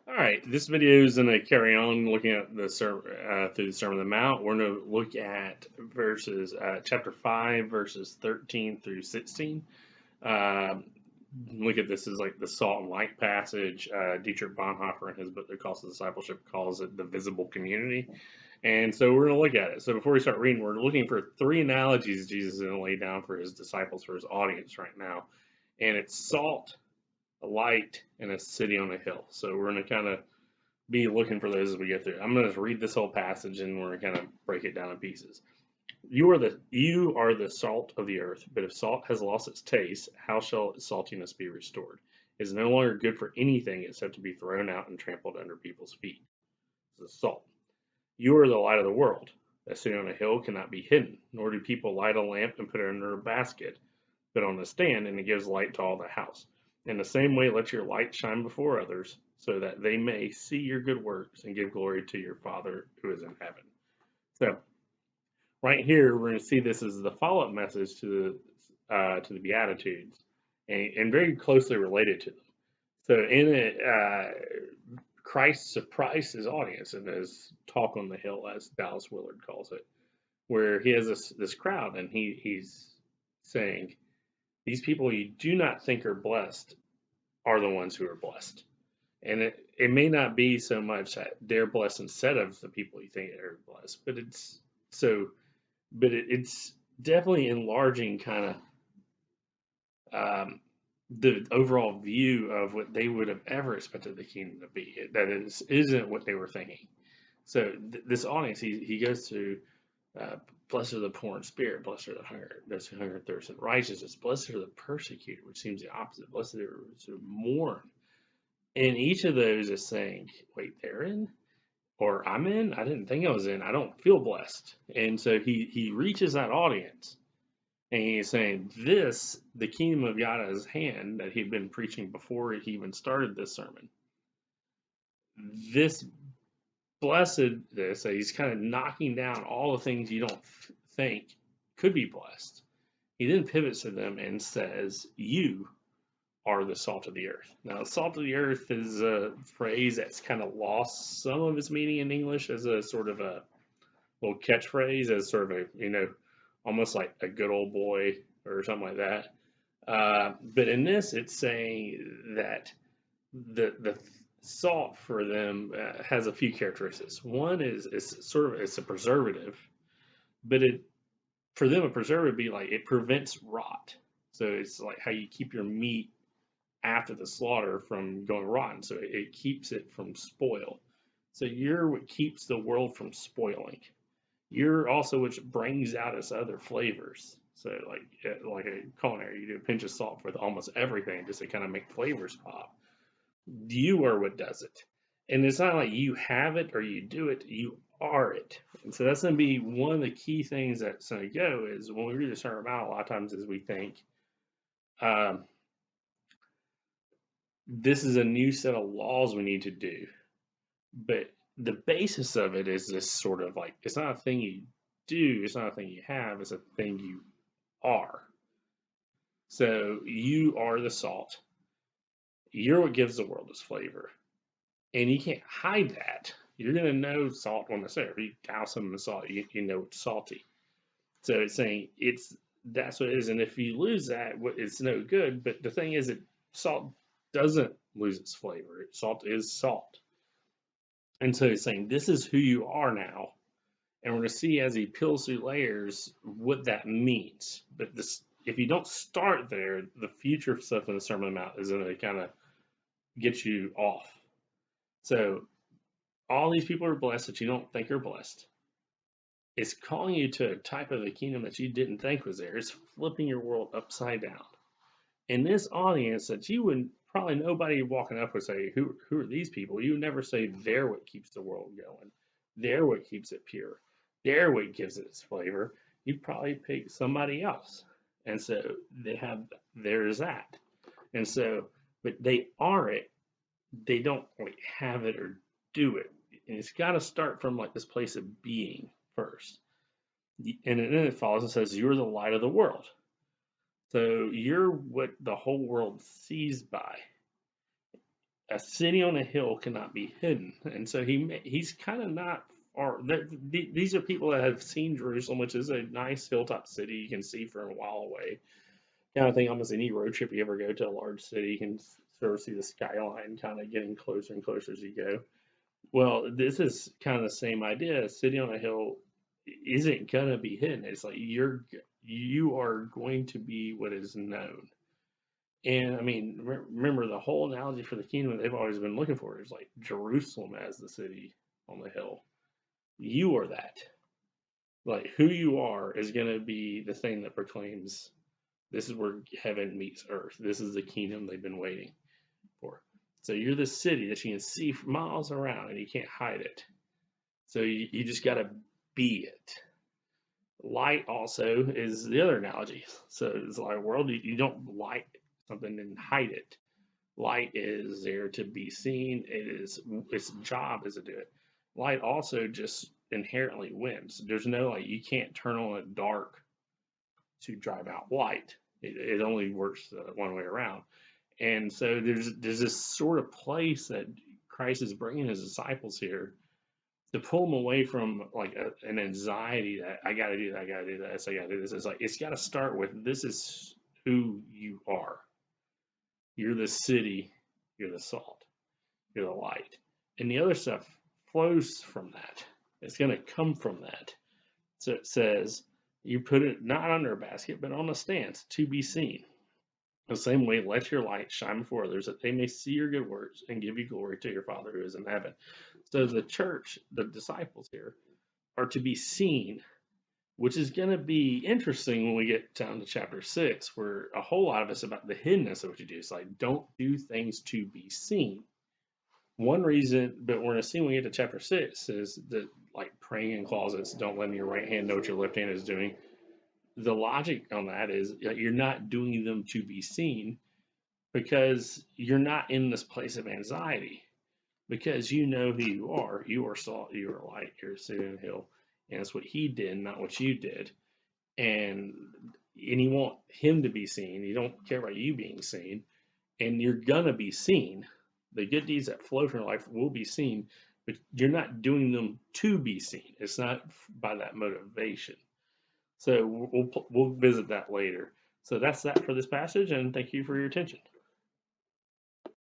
All right, this video is going to carry on looking at through the Sermon on the Mount. We're going to look at verses chapter 5, verses 13 through 16. Um, Look at this as like the salt and light passage. Dietrich Bonhoeffer in his book, The Cost of Discipleship, calls it the visible community. And so we're going to look at it. So before we start reading, we're looking for three analogies Jesus is going to lay down for his disciples, for his audience right now. And it's salt, a light, and a city on a hill. So we're going to kind of be looking for those as we get through. I'm going to just read this whole passage and we're going to kind of break it down in pieces. You are the salt of the earth, but if salt has lost its taste, how shall its saltiness be restored? It is no longer good for anything except to be thrown out and trampled under people's feet. This is salt. You are the light of the world. A city on a hill cannot be hidden, nor do people light a lamp and put it under a basket, but on a stand, and it gives light to all the house. In the same way, let your light shine before others, so that they may see your good works and give glory to your Father who is in heaven. So, right here, we're going to see this as the follow-up message to the Beatitudes, and very closely related to them. So, in it, Christ surprised his audience in his talk on the hill, as Dallas Willard calls it, where he has this crowd, and he's saying, these people you do not think are blessed are the ones who are blessed. And it may not be so much that they're blessed instead of the people you think are blessed, but it's definitely enlarging kind of the overall view of what they would have ever expected the kingdom to be. That isn't what they were thinking. So this audience, he goes through, blessed are the poor in spirit, blessed are those who hunger and thirst in righteousness, blessed are the persecuted, which seems the opposite, blessed are those who mourn. And each of those is saying, wait, they're in? Or I'm in? I didn't think I was in. I don't feel blessed. And so he reaches that audience and he's saying, this, the kingdom of Yahweh's hand that he'd been preaching before he even started this sermon, this blessedness, that he's kind of knocking down all the things you don't think could be blessed. He then pivots to them and says, you are the salt of the earth. Now, salt of the earth is a phrase that's kind of lost some of its meaning in English as a sort of a little catchphrase, as sort of almost like a good old boy or something like that. But in this, it's saying that the salt for them has a few characteristics. One is it's a preservative, but for them a preservative would be like it prevents rot. So it's like how you keep your meat after the slaughter from going rotten. So it keeps it from spoil. So you're what keeps the world from spoiling. You're also which brings out its other flavors. So like a culinary, you do a pinch of salt with almost everything just to kind of make flavors pop. You are what does it. And it's not like you have it or you do it, you are it. And so that's going to be one of the key things that's going to go is when we read the Sermon on the Mount, a lot of times is we think, um, this is a new set of laws we need to do. But the basis of it is this sort of like, it's not a thing you do, it's not a thing you have, it's a thing you are. So you are the salt. You're what gives the world its flavor. And you can't hide that. You're going to know salt when it's there. If you douse them in salt, you know it's salty. So it's saying that's what it is. And if you lose that, it's no good. But the thing is that salt doesn't lose its flavor. Salt is salt. And so he's saying, this is who you are now. And we're going to see as he peels through layers what that means. But if you don't start there, the future stuff in the Sermon on the Mount is going to kind of get you off. So all these people are blessed that you don't think are blessed. It's calling you to a type of the kingdom that you didn't think was there. It's flipping your world upside down. In this audience that you would probably nobody walking up would say, who are these people? You would never say they're what keeps the world going. They're what keeps it pure. They're what gives it its flavor. You'd probably pick somebody else. And so there's that. And so, but they are it. They don't like have it or do it. And it's got to start from like this place of being first. And then it follows and says, you're the light of the world. So you're what the whole world sees by. a city on a hill cannot be hidden. And so he's kind of not far. These are people that have seen Jerusalem, which is a nice hilltop city you can see from a while away. Kind of thing, almost any road trip you ever go to a large city, you can sort of see the skyline kind of getting closer and closer as you go. Well, this is kind of the same idea. A city on a hill isn't gonna be hidden. It's like you are going to be what is known. And I mean, remember the whole analogy for the kingdom they've always been looking for is like Jerusalem as the city on the hill. You are that. Like who you are is going to be the thing that proclaims this is where heaven meets earth. This is the kingdom they've been waiting for. So you're the city that you can see for miles around and you can't hide it. So you just got to be it. Light also is the other analogy. So it's like a world you don't light something and hide it. Light is there to be seen. Its job is to do it. Light also just inherently wins. There's no like you can't turn on a dark to drive out light. It only works one way around. And so there's this sort of place that Christ is bringing his disciples here to pull them away from like an anxiety that I got to do that, I got to do this, I got to do this. It's like it's got to start with this is who you are. You're the city, you're the salt, you're the light. And the other stuff flows from that. It's going to come from that. So it says, you put it not under a basket, but on a stand to be seen. The same way, let your light shine before others that they may see your good works and give you glory to your Father who is in heaven. So the church, the disciples here, are to be seen, which is going to be interesting when we get down to chapter 6, where a whole lot of it's about the hiddenness of what you do. It's like, don't do things to be seen. One reason, but we're going to see when we get to chapter 6, is that like praying in closets, don't let your right hand know what your left hand is doing. The logic on that is you're not doing them to be seen because you're not in this place of anxiety because you know who you are. You are salt, you are light, you're a city on a hill. And it's what he did, not what you did. And you want him to be seen. You don't care about you being seen. And you're gonna be seen. The good deeds that flow from your life will be seen, but you're not doing them to be seen. It's not by that motivation. So we'll visit that later. So that's that for this passage, and thank you for your attention.